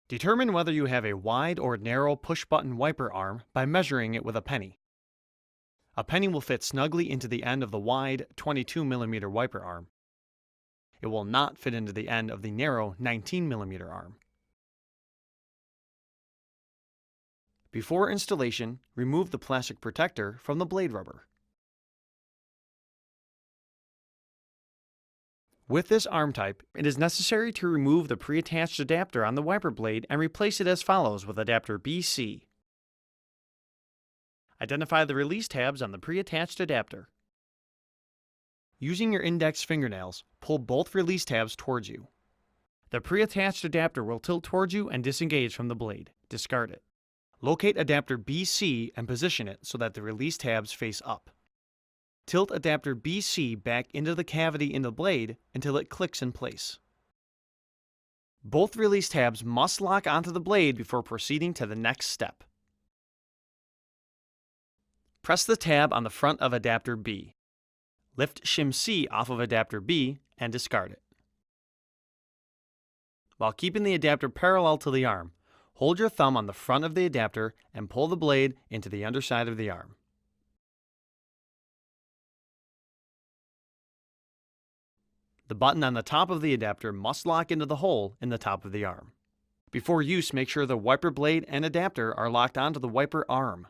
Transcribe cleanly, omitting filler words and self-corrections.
Determine whether you have a wide or narrow push-button wiper arm by measuring it with a penny. A penny will fit snugly into the end of the wide 22mm wiper arm. It will not fit into the end of the narrow 19mm arm. Before installation, remove the plastic protector from the blade rubber. With this arm type, it is necessary to remove the pre-attached adapter on the wiper blade and replace it as follows with adapter BC. Identify the release tabs on the pre-attached adapter. Using your index fingernails, pull both release tabs towards you. The pre-attached adapter will tilt towards you and disengage from the blade. Discard it. Locate adapter BC and position it so that the release tabs face up. Tilt adapter BC back into the cavity in the blade until it clicks in place. Both release tabs must lock onto the blade before proceeding to the next step. Press the tab on the front of adapter B. Lift shim C off of adapter B and discard it. While keeping the adapter parallel to the arm, hold your thumb on the front of the adapter and pull the blade into the underside of the arm. The button on the top of the adapter must lock into the hole in the top of the arm. Before use, make sure the wiper blade and adapter are locked onto the wiper arm.